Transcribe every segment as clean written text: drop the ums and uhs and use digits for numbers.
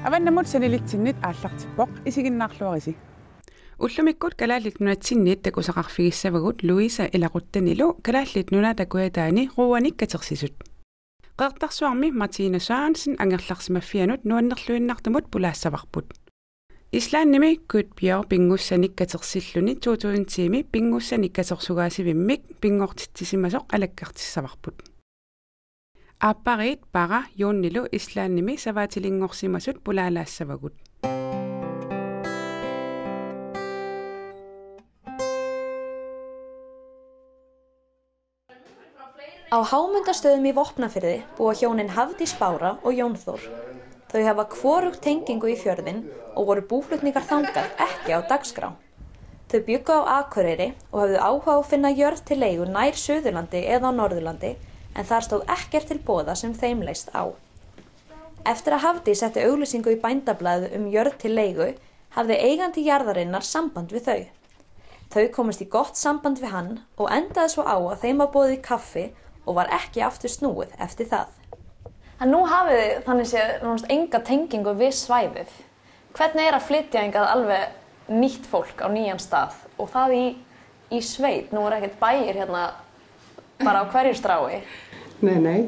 Avannamut sanilitsinit aallartippoq isiginnaarluarisi. Ullumikut kalaallit nunatsinniit takusaqarfigissavagut Louisa ilaquttanilu kalaallit nunatakuataani ruuanikkatersisut. Qeertarsuarmi Martina Sørensen angerlarsimaffianut nuannerluinnartumut pulaassavaqput. Islaannimi Kutbjerg pingussanikkatерлsilluni 2010 pingussanikkatsersugaasivimmik pingortittisimasoq alakkartissavaqput. Appariit para juunnilu islaannimi savaatilinngorsimasut pulaalaassavagut. Á Hámundarstöðum í Vopnafirði búa hjónin Hafdís Bára og Jón Þór. Þau hafa hvorugt tengingu í fjörðinn og voru búflutningar þangað ekki á dagskrá. Þau bjuggu á Akureyri og höfðu áhuga á að finna jörð til leigu nær Suðurlandi eða á Norðurlandi en þar stóð ekkert til boða sem þeim leist á. Eftir að Hafdís setti auglýsingu í Bændablaðið jörð til leigu hafði eigandi jarðarinnar samband við þau. Þau komust í gott samband við hann og endaði svo á að þeim var boðið í kaffi og var ekki aftur snúið eftir það. En nú hafið þið þannig séð nánast enga tengingu við svæðið. Hvernig að flytja hingað alveg nýtt fólk á nýjan stað og það í sveit? Nú ekkert bæir hérna bara á hverju strái. Nei.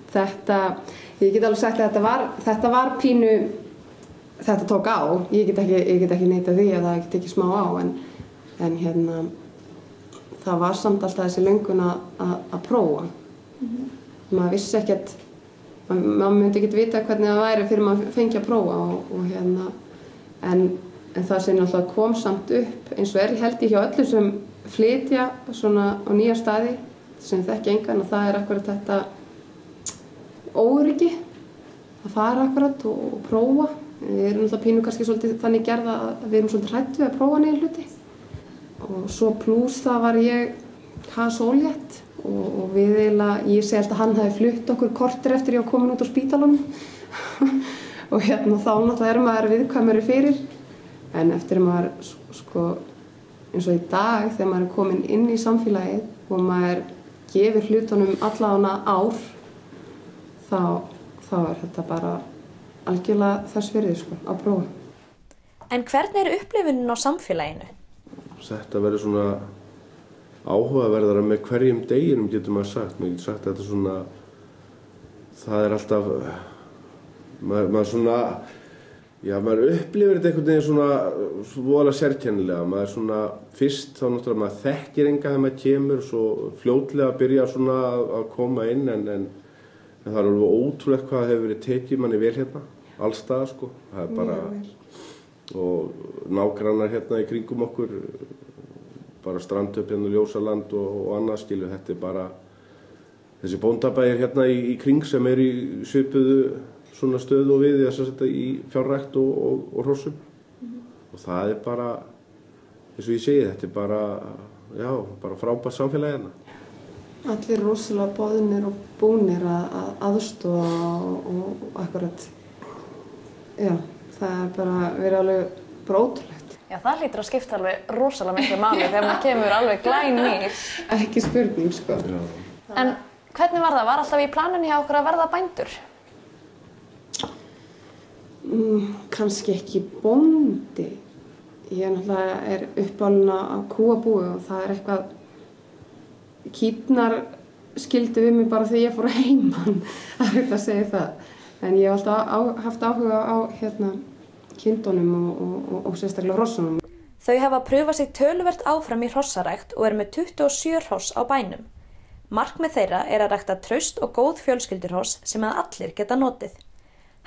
Ég get alveg sagt að þetta var pínu, þetta tók á. Ég get ekki neitað því að það get ekki smá á en hérna það var samt alltaf þessi löngun að prófa. Maður vissi ekkert, maður myndi ekkert vita hvernig það væri fyrir maður fengi að prófa og hérna, en það sem alltaf kom samt upp eins og held ég hjá öllu sem flytja svona á nýja staði sem þekki engan og það akkurat þetta óryggi að fara akkurat og prófa. Við erum alltaf pínu kannski svolítið þannig gerða að við erum svolítið hrædd við að prófa nýja hluti. Og svo pluss það var ég sólétt og við ég segi alltaf að hann hefði flutt okkur korter eftir ég var komin út á spítalunum og hérna þá náttúrulega maður viðkvæmari fyrir en eftir maður eins og í dag þegar maður komin inn í samfélagið og maður gefur hlutunum allavega ár þá þetta bara algjörlega þess fyrir að prófa. En hvernig upplifunin á samfélaginu? Þetta verður svona áhugaverðara með hverjum deginum getur maður sagt. Maður getur sagt að þetta svona, það alltaf, maður svona, já maður upplifir þetta einhvern veginn svona voðalega sérkennilega. Maður svona, fyrst þá náttúrulega maður þekkir enga þegar maður kemur, svo fljótlega byrjar svona að koma inn en það alveg ótrúlegt hvað hefur verið tekið manni vel hérna, alls staðar sko. Það bara og nágrannar hérna í kringum okkur bara Strandhöfn hérna Ljósaland og annað skilu þetta bara þessi bóndabæir hérna í kring sem í svipuðu svona stöðu og við þess að í fjárrækt og hrossum og það bara eins og ég segi þetta bara frábært samfélag hérna. Allir rosalega boðnir og búnir að aðstoða og akkurat það bara verið alveg ótrúlegt. Já, það hlýtur að skipta alveg rosalega miklu máli þegar maður kemur alveg glænýr. Ekki spurning, sko. Já. En hvernig var það? Var alltaf í planinu hjá okkur að verða bændur? Kannski ekki bóndi. Ég náttúrulega uppalin á kúabúi og það eitthvað kýrnar skildu við mig bara þegar ég fór að heiman að segja það. En ég hef alltaf haft áhuga á kindunum og sérstaklega hrossunum. Þau hafa pröfað sig töluvert áfram í hrossarækt og með 27 hross á bænum. Markmið þeirra að rækta traust og góð fjölskyldurhross sem að allir geta notið.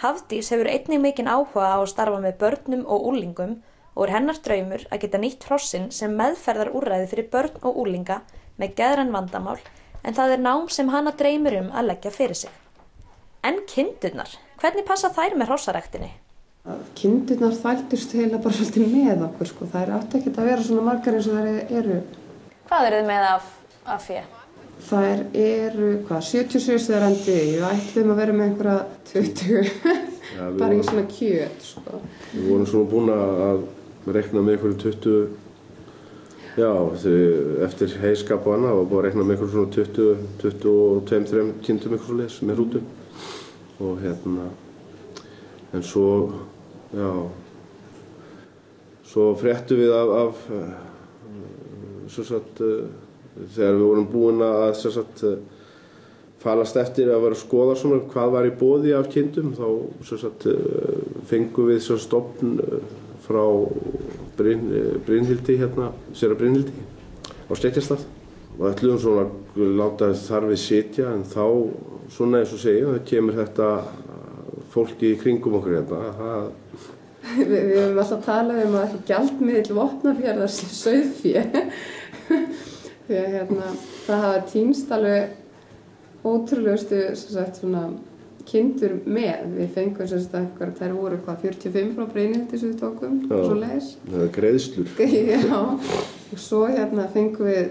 Hafdís hefur einnig mikinn áhuga á að starfa með börnum og úlingum og hennar draumur að geta nýtt hrossin sem meðferðarúrræði fyrir börn og úlinga með geðræn vandamál en það nám sem hana dreymir að leggja fyrir sig. En kindurnar, hvernig passa þær með hrossaræktinni? Kindurnar þvældust heila bara svolítið með okkur sko. Það átti ekkert að vera svona margar eins og þær eru. Hvað eru þið með af fé? Þær eru, 77 þegar endi. Við ætlum að vera með einhverja 20, bara í svona kjöt sko. Við vorum svona búin að reikna með einhverju 20, eftir heiskap og annað var búin að reikna með einhverju svona 22-23 kindum eitthvað svoleiðis með hrútum. Og En svo, já, svo fréttum við af sem sagt, þegar við vorum búin að sem sagt, falast eftir að vera að skoða svona hvað var í boði af kindum, þá sem sagt, fengum við svo stofn frá Brynhildi hérna, séra Brynhildi á Stekkjarstað og ætluðum svona að láta þar við sitja en þá, svona eins og segja, það kemur þetta fólki í kringum okkur hérna. Við höfum alltaf talað að ekki gjaldmiðill Vopnafjarðar sé sauðfé. Því að hérna, það hafa týnst alveg ótrúlegustu svona, kindur með. Við fengum eitthvað, þær voru 45 frá Brynhildi sem við tókum, svoleiðis. Það er greiðslur. Já, og svo hérna fengum við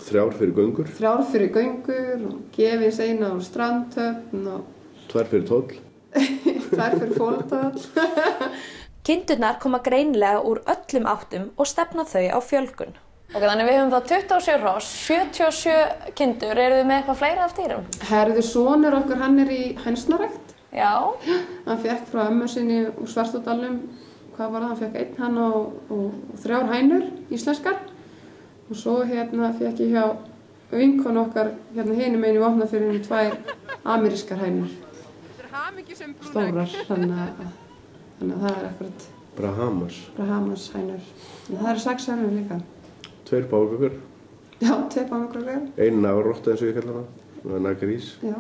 3 fyrir göngur. 3 fyrir göngur og gefins eina á strandhöfn og 2 fyrir toll. 2 fyrir fólktoll. Kindurnar koma greinilega úr öllum áttum og stefna þau á fjölgun. Ok, þannig við höfum þá 27 hross, 77 kindur. Eru þið með eitthvað fleira af dýrum? Herðu, sonur okkar, hann í hænsnarækt. Já. Hann fékk frá ömmu sinni úr Svartadalnum, hvað var það? Hann fékk 1 hann og 3 hænur íslenskar. Og svo hérna fékk ég hjá vinkonu okkar hérna hinum einu í Vopnafirðinum 2 amerískar hænur. Stórar, þannig að það er akkurat Brahmas hænur. En það eru 6 hænur líka. 2 páfagaukur. Já, 2 páfagaukur. 1 nagrarotta eins og ég kallar það. Og nagrís. Já.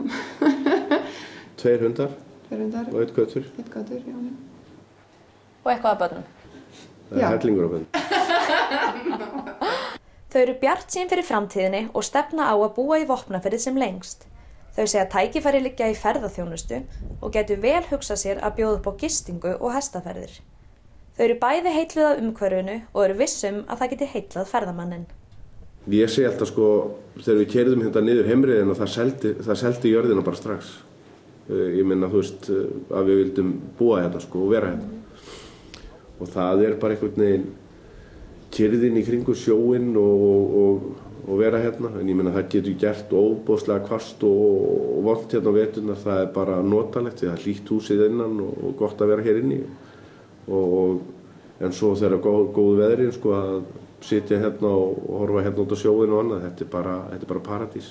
2 hundar. 2 hundar. Og 1 gautur. 1 gautur, já. Og eitthvað af börnum. Það er hellingur af börnum. Þau eru bjartsýn fyrir framtíðinni og stefna á að búa í Vopnafirði sem lengst. Þau segja að tækifæri liggja í ferðaþjónustu og gætu vel hugsað sér að bjóða upp á gistingu og hestaferðir. Þau eru bæði heilluð af umhverfinu og eru vissum að það geti heillað ferðamanninn. Ég segi alltaf sko, þegar við keyrðum hérna niður heimriðina, það seldi jörðina bara strax. Ég minna, þú veist, að við vildum búa hérna sko og vera hérna. Og það er bara einhvern veginn kyrðin í kringu sjóinn og vera hérna. En ég minna, það getur gert óbóðslega hvasst og vont hérna á veturnar. Það er bara notalegt, því það er hlýtt húsið innan og gott að vera hér inni. En svo þegar góð veðrin sko að sitja hérna og horfa hérna út á sjóinn og annað, þetta er bara paradís.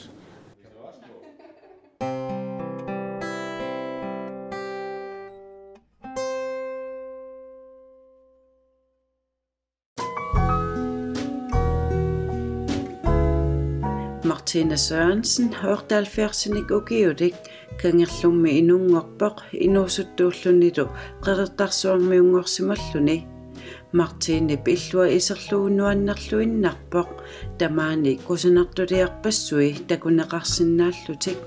Martine Sørensen, Hortdal-Fersenik og Geodik, kangerlumme i nungorpor, i nosuttuullunidu, qertarsuarmi ungorsimalluni. Martine billua iserluunuannarluinnarpoq, tamaani kusanartuliarpassui takuneqarsinnaallutik.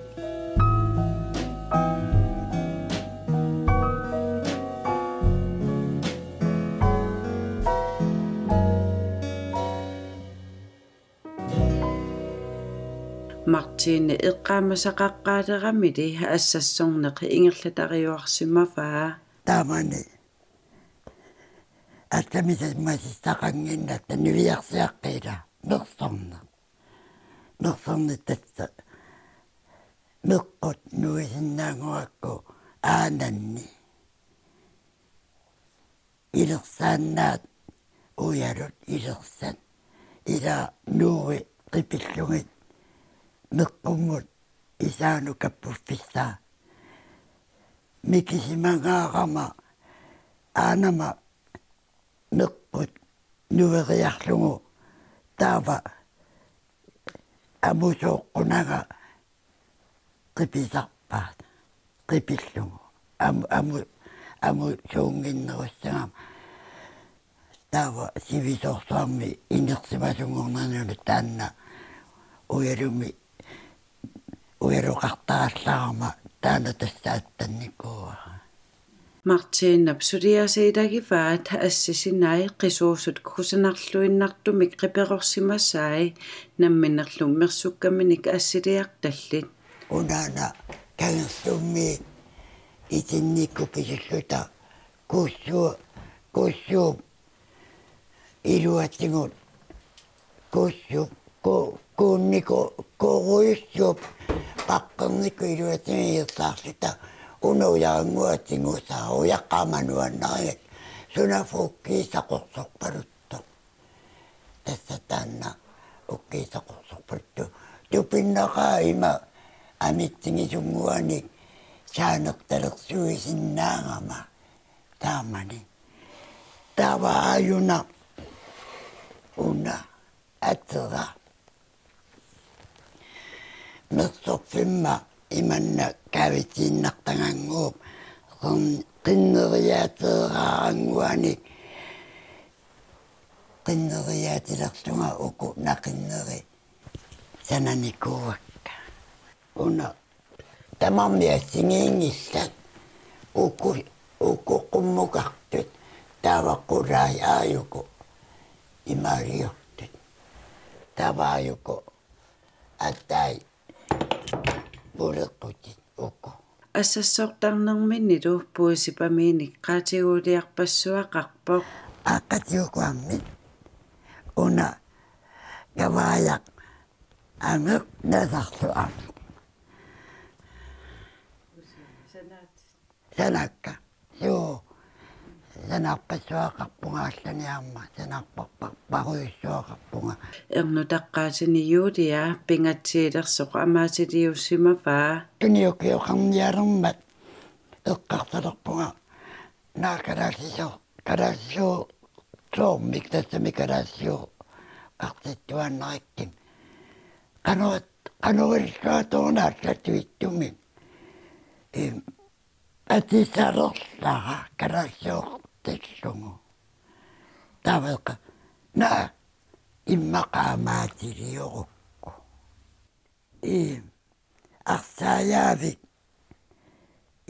Martine iqqaamasaqaqqaateramili assassorneq ingerlatariuarsimafaa. Tamani. Attamisasmasistaqanginnatta nuviarsiaqqila nersorna. Nersorna tatsa. Meqqut nuisinnaanguakku aananni. Ilersaannaat uyalut ilersan. Ila nuuvi qipillungit. Meqqumut isaanu kappuffissaa. Mikisimangaarama aanama meqqut nuveriarlungu taava amusuoqqunaga qipisarpaat qipillungu amu suunginnerussagam taava sivisorsuarmi inersimasungornanulu taanna uyaruqartarallаарama taana tassaattannikkuuga. Martine psuliaseitagivaat assisinnai qisuusut kusanarluinnartumik qiperorsimasai namminerlummersukkamminik assiliartallit. Unaana kangerlummi itinnikkupisulluta kuussuup iluatingut kuussuup kuunniku kuuruyussuup paqqernikku iluatingiirtaarlita unujaanguatingusa ujaqqamanuannarit suna fukkiisaqorsorparuttu tässä tanna ukkiisaqorsorparuttu tupinnaqaa ima amitsingisunguani saanertalersuisinnaangama taamani tava ajuna una atera mersorfimma imanna kaavitiinnartanganguup qinneriaateeraaranguani qinneriaatilertunga uku naqinneri sananikuuakka una tamarmiassingiingillat uku qummukartut taavaqqurai aayuku imaariortut tavaayuku attai puleqqutit uku ассассоортарнерминни puisipamiini qaatiguuliarpassuaqarpoq aqatiukuammit una gavaajaq angeq nasarluam sanakka joo sanarpassuaqarpungaallaniarma sanarparparuissuaqarpunga ernuttaqqaatinijuulia pingatsiilersoq amaasiliussimavaa tuniukioqarnialermat eqqartalerpunga naakalaasiso soormik tassami kalaasio qartittuannarikkim qanurilluatornaallatuittumi atisalerlara kalaasiortillungu taveqa naa immaqaamaatiliorukku arsaajaavi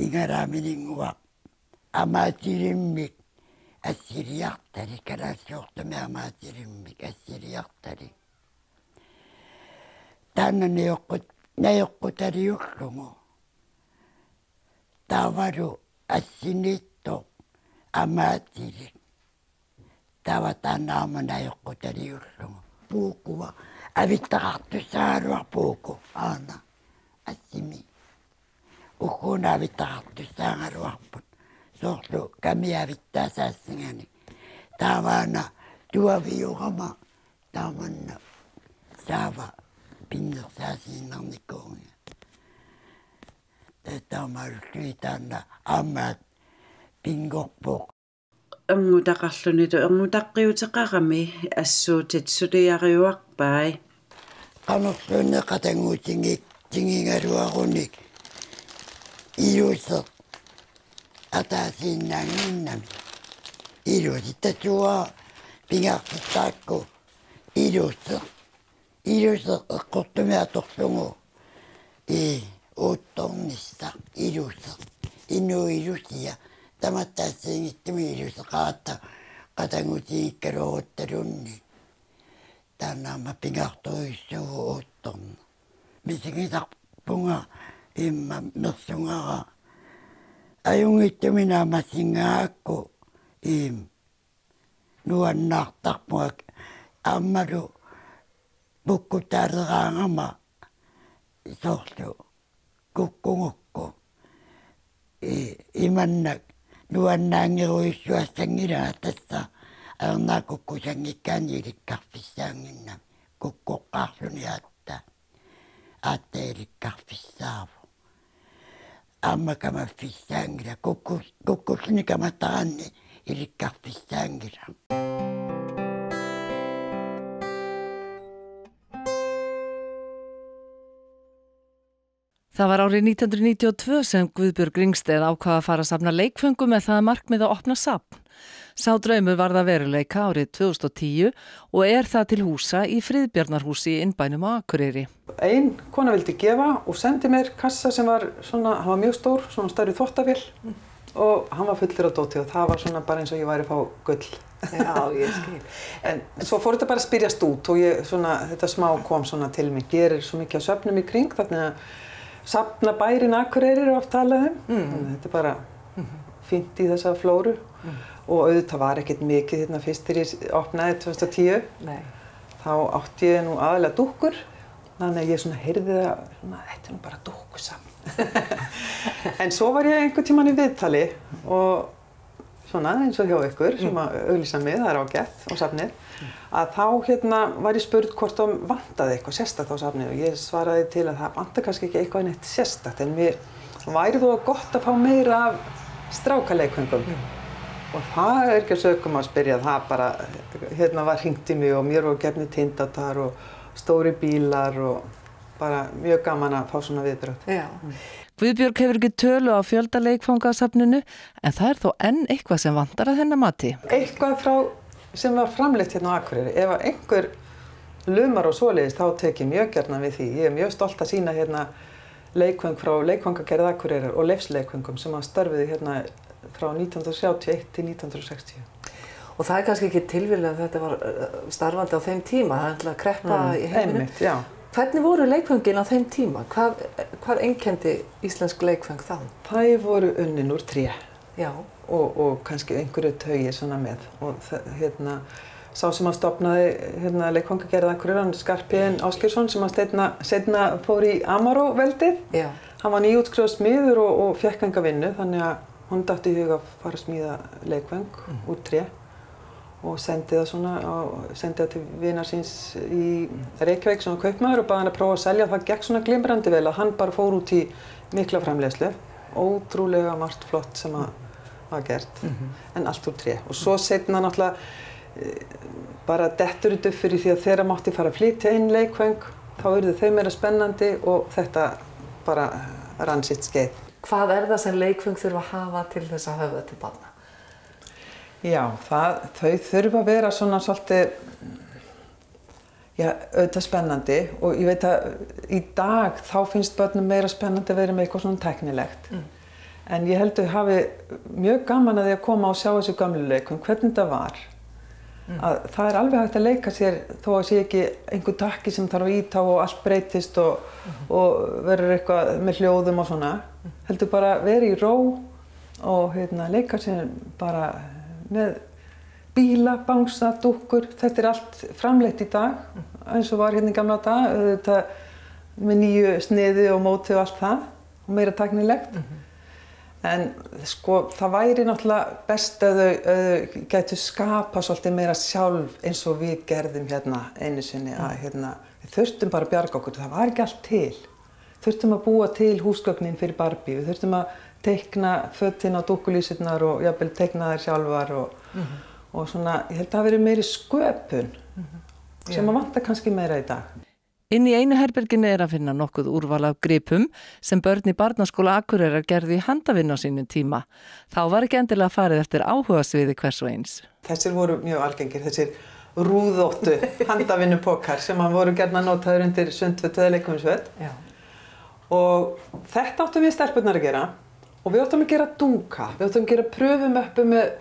ingaraamininguwa amaatilimmik assiliartali kalaasiortumi amaatilimmik assiliartali taanna nayoqqutaliullungu taavalu assinitto amaatilik taava taannaama nayoqqutaliullungu puukuva avittaqartussaaluar puuku aana assimi ukkuuna avittaqartussaangaluarput soorlu kamiavittaasaassingani taavaana tuaviurama taamanna saava pinnersaasiinnernikkuunga taamaalluitaanna aammaat pingorpoq erngutaqarlunitu erngutaqqiuteqarami assuutit suliariuarpai qanerluunne qatanguutingik tingingaluarunik iluuseq ataasiinnaanginnami iluusittatsuaa pingaarsittaakku iluuseq eqqortumi atorlungu uuttornissaq iluuseq inuilusia tamattaassiingittumi iluuseqaatta qatangutingikkaluoruttalunni taannaama pingaartoruissugu uuttorna misigisarpunga imma mersungara ajungittumina masingaakku nuannaartarpuak aammalu pukkutaaleraangama soorlu kukkungukku imannak nuannaangeruissuassangilaa tassa aernaakukkusangikkaani ilikkarfissaanginnam kukkoqqaarluni aatta ilikkarfissaavu aammakamaffissaangila kukkulluni kamattaraanni ilikkarfissaangila Það var árið 1992 sem Guðbjörg Ringsteð ákvað að fara að safna leikföngum með það markmið að opna safn. Sá draumur varð að veruleika árið 2010 og það til húsa í Friðbjarnarhúsi í innbænum á Akureyri. Ein kona vildi gefa og sendi mér kassa sem var svona, hann var mjög stór, svona stærri þvottavél og hann var fullur af dóti og það var svona bara eins og ég væri að fá gull. Já, ég skil. En svo fór þetta bara að spyrjast út og þetta smá kom svona til mig. Ég svo mikið á söfnum í kring, þannig að safnabærinn Akureyri oft talað þetta bara fínt í þessa flóru og auðvitað var ekkert mikið hérna fyrst þegar ég opnaði 2010. Nei. Þá átti ég nú aðalega dúkkur, þannig að ég svona heyrði það, þetta nú bara dúkkusafn. En svo var ég einhvern tímann í viðtali og svona eins og hjá ykkur sem að auglýsa mig, það ágætt á safnið, að þá var ég spurð hvort það vantaði eitthvað sérstakt á safnið og ég svaraði til að það vantar kannski ekki eitthvað neitt sérstakt en mér væri þó gott að fá meira af strákaleikföngum. Og það ekki að sökum að spyrja, það bara, var hringt í mig og mér voru gefnir tindatar og stóri bílar og bara mjög gaman að fá svona viðbrögð. Já. Guðbjörg hefur ekki tölu á fjölda leikfanga á safninu, en það þó enn eitthvað sem vantar að hennar mati. Eitthvað sem var framleitt á Akureyri. Ef einhver lumar og svoleiðis, þá tek ég mjög gjarnan við því. Ég er mjög stolt að sýna leikföng frá leikfangagerð Akureyrar og leifsleikföngum sem að störfuðu frá 1931 til 1960. Og það kannski ekki tilviljun að þetta var starfandi á þeim tíma, það er alltaf kreppa í heiminum. Einmitt, já. Hvernig voru leikföngin á þeim tíma? Hvað einkenndi íslensk leikföng þá? Það voru unnin úr tré. Já. Og kannski einhverju taugi svona með. Og sá sem að stofnaði leikfangagerð Akureyrar, Skarphéðinn Ásgeirsson, sem að seinna fór í Amaró-veldið. Já. Hann var nýútskrifaður smiður og fékk enga vinnu, þannig að hún datt í hug að fara að smíða leikföng úr tré og sendi það til vinar síns í Reykjavík sem var kaupmaður og bað hann að prófa að selja. Það gekk svona glimrandi vel að hann bara fór út í mikla framleiðslu. Ótrúlega margt flott sem var gert, en allt úr tré. Og svo seinna náttúrulega bara dettur þetta upp fyrir því að þeirra mátti fara að flytja inn leikföng, þá urðu þau meira spennandi og þetta bara rann sitt skeið. Hvað það sem leikföng þurfa að hafa til þess að höfða til barna? Já, þau þurfa að vera svona svolítið, auðvitað spennandi og ég veit að í dag þá finnst börnum meira spennandi að vera með eitthvað svona tæknilegt. En ég held að þau hafi mjög gaman að því að koma og sjá þessu gömlu leikföng, hvernig þetta var. Að það er alveg hægt að leika sér þó að sé ekki einhver takki sem þarf að íta og allt breytist og verður eitthvað með hljóðum og svona. Heldur bara vera í ró og leika sér bara með bíla, bangsa, dúkkur. Þetta er allt framleitt í dag eins og var í gamla daga, með nýju sniði og móti og allt það og meira tæknilegt. En sko, það væri náttúrulega best að þau gætu skapa svolítið meira sjálf eins og við gerðum einu sinni að við þurftum bara að bjarga okkur, það var ekki allt til. Þurftum að búa til húsgögnin fyrir Barbie, við þurftum að teikna fötin á dúkkulísurnar og jafnvel teikna þær sjálfar og svona, ég held að það verið meiri sköpun sem að vantar kannski meira í dag. Inn í einu herberginu að finna nokkuð úrval af gripum sem börn í barnaskóla Akureyrar gerði í handavinnu á sínum tíma. Þá var ekki endilega farið eftir áhugasviði hvers og eins. Þessir voru mjög algengir, þessir rúðóttu handavinnupokar sem voru gjarnan notaður undir sundföt eða leikföngsföt. Og þetta áttum við stelpurnar að gera og við áttum að gera dúka, við áttum að gera pröfumöppu með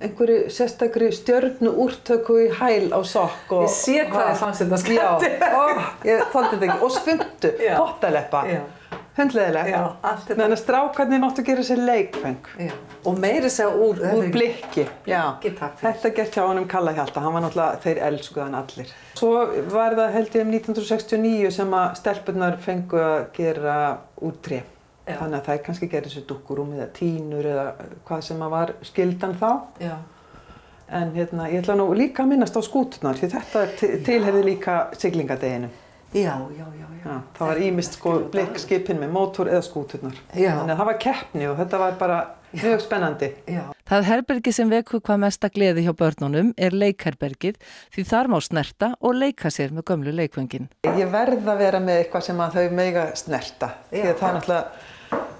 einhverju sérstakri stjörnu úrtöku í hæl á sokk og... Ég sé hvað þið fannst þetta skemmtilegt. Já, ég þoldi þetta ekki. Og spundu, pottaleppa, hundleðilega. Þannig að strákarnir máttu gera sér leikföng. Og meiri segja úr blikki. Já, þetta gert hjá honum Kalla Hjalta, hann var náttúrulega, þeir elskuðu hann allir. Svo var það held ég 1969 sem að stelpurnar fengu að gera úr tré. Þannig að það kannski gerir sér dúkkurúm eða tínur eða hvað sem var skyldan þá. Já. En ég ætla nú líka að minnast á skúturnar því þetta tilheyrði líka siglingadeginu. Já. Það var ýmist blikkskipin með mótor eða skúturnar. Þannig að það var keppni og þetta var bara mjög spennandi. Já. Það herbergi sem vekur hvað mesta gleði hjá börnunum er leikherbergið því þar má snerta og leika sér með gömlu leikföngin. Ég verð að vera með eitthvað sem að þau mega snerta. Því að það er náttúrulega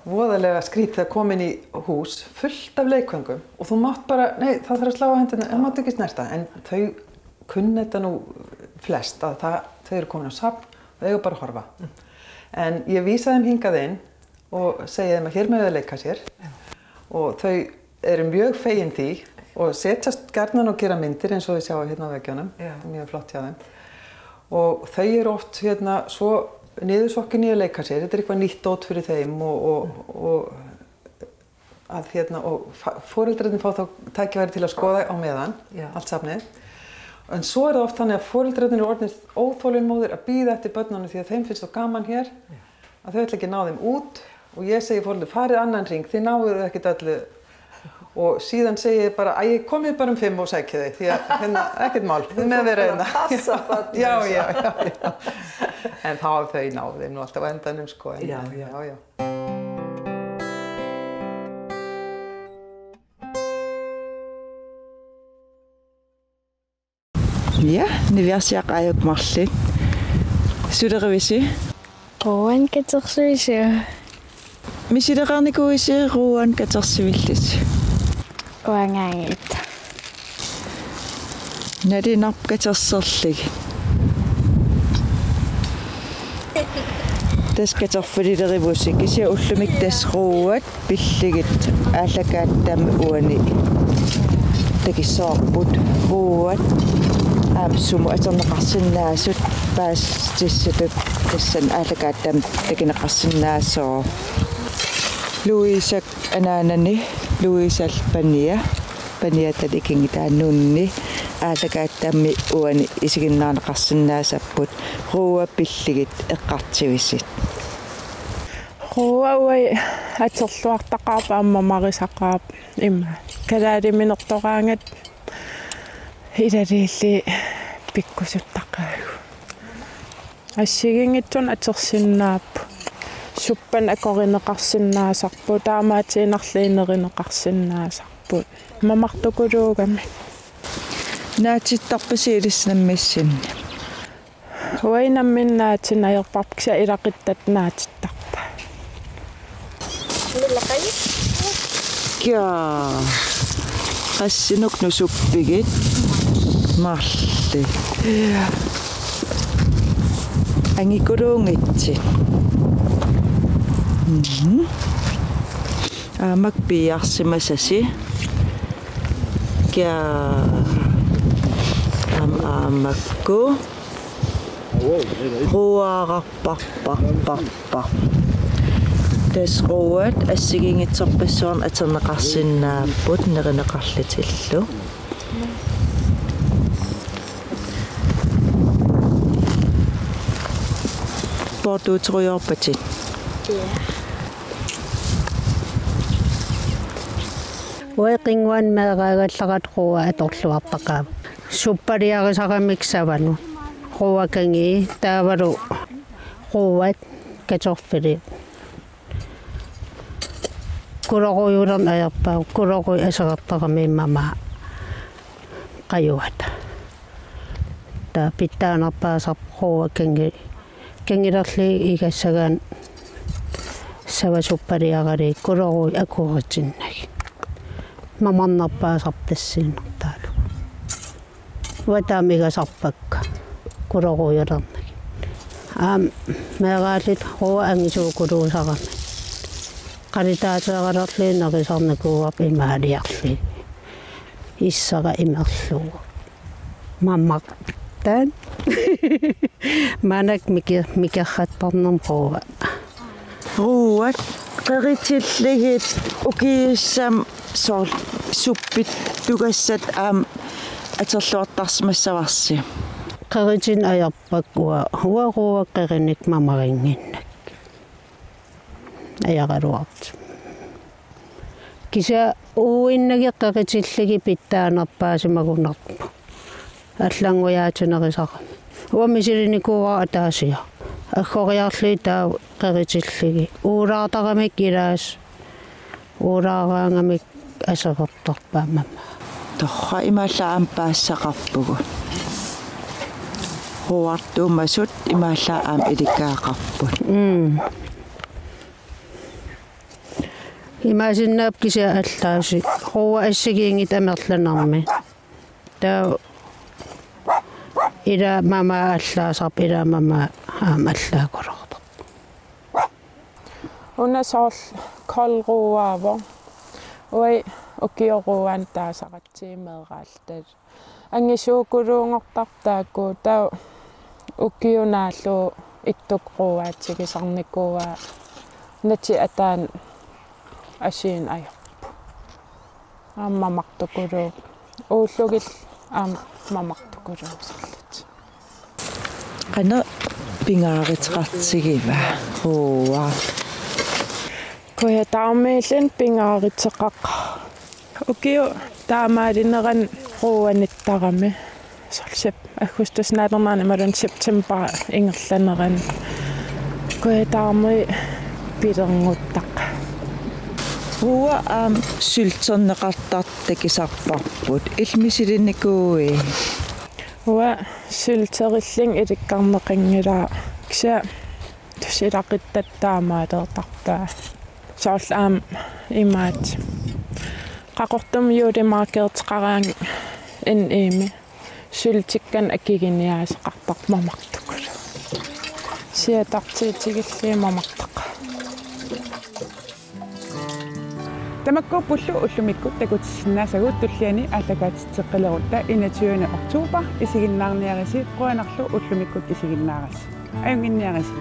voðalega skrítið að koma inn í hús fullt af leikföngum og þú mátt bara, nei það þarf að slá á hendina, það mátt ekki snerta. En þau kunna þetta nú flest að þau eru komin á safn og þau eru bara að horfa. En ég vísa þeim hingað inn og segi þeim að hér með þau leika sér og þau eru mjög fegin því og setjast gjarnan og gera myndir eins og þið sjáu hérna á veggjónum, mjög flott hjá þeim. Og þau eru oft svo niðursokkin í að leika sér, þetta er eitthvað nýtt dót fyrir þeim og foreldrarnir fá þá tækifæri til að skoða á meðan, allt safnið. En svo er það oft þannig að foreldrarnir eru orðnir óþolinmóðir að bíða eftir börnunum því að þeim finnst það gaman hér, að þau ætla ekki að ná þeim út og ég segi fólki, farið annan hring, þið náuðu ekkert öllu og síðan segi ég bara, æ, komið bara 5 og sækja þið, því að hérna, ekkert mál, þið með vera hérna. Passa börnum. Já. En þá þau náðu þeim nú alltaf á endanum, sko. Já. Ja, niviasiaq ajukmarli. Suderivisi. Ruan katersuisi. Misiderarnikuisi ruan katersuvillis. Uangangit. Nadinarp katerserlig. Taskaterfulilerivusi kisia ullumik tasruat pilligit allakaattam uani. Takisoorput ruat sumu aterneqarsinnaasut paastissatut tassan allakaattam takineqarsinnaasoo Luisak anaanani Luisal pania talikingitaannuunni allakaattammi uani isiginnaarneqarsinnaasaput ruua pilligit eqqartivissit ruua ui aterluartaqaapa ammamarisaqaap imma kalaaliminерtoraangat ilaliilli pikkusuttaqaagu ассигингитсун атерсиннааппу суппан акориneqarsinnaasarpu таамаатиинарлиинеринеqarsinnaasarput мамартукулуугами наатиттарпасиилиснаммиссинни уайнамминнаатин аерпарпкса илақиттат наатиттарпа миллақай кя qassinuq nusuppigit marli angikuluungitsi aamak piarsimasasi kia aamakku ruararparparparpar tasruat assigingitserpassuarn aterneqarsinnaapput nerineqarlitillu portuutoriorpatit Uiqinguan meeqaagallarat ruua atorluartaqaap suppaliarisaramiksavanu ruuakangi taavalu ruuat katorfili kuloruyulerm ajerpaa kulorui aserertarami mama qajuat ta pittaanerpaasar ruuakangi kangilerli igassagaan savasuppaliarali kulorui akuuritsinnag mamarnerpaasartassiinertaalu ватаамигасарпакка кулорuyulerник мегаалит руа ангисуукулуусарами qalitaatеералерлиинерисарникууап имаалиарли иссара имерлуга маммартан манак микерхаттарнерм руат qeritillигит укииссам соор суппит тугассат атерлуартарсимассаварси qeritin ajarpakua huaruaqerinik mamaringinnak ajaraluart kisa uinnagi qeritilligi pittaanerpaasimagunarpu аллангуяатунерисара уамисилиникуара атаасиа аггориарлии таа qeritilligi уулаартарамик илаас уулаараангамик асерертарпаамама torra imaallaam paassaqarpugu huartuumasut imaallaam ilikkaaqarput имаасиннаап кися аллааси руа ассагиингит амерланарми таа ила мама аллаасарп ила мама аллаакулорто унасоор колруаава ой окиоруан таасақатсиимеераалтат ангисуукулуунгортартаакку таа уккиунааллу иттукруаатсигисарникуа нати атаан асиин аярпу аммамартукулуу ууллугил мамартукулуусарлут qana pingaaritqartigива ruua Koya taammeillen pingaariteqaq. Ukio taamaalinneran ruuanittaqami. Solsep agustusnaalernaani malun september ingerlaneran. Koya taammi pilerngutaq. Rua sylterneqartartakisarparput ilmisilinnikui. Rua sylterilling ilikkarneqingilaa kisa tusilaqittattaamaalertartaa. Soorlaam imaat qaqortum juulimarkeerteqaraang imi syltikkan akiginiaaseqartarmamartukul. Siatartiitigilliimamartaq. Tamakko pullu ullumikku takutissinnaasagут tulliani ааллакаатитсеққилерутта 21. oktober isiginnaarniarisi quanarlu ullumikkut isiginnaaras. Ajunginniarisi.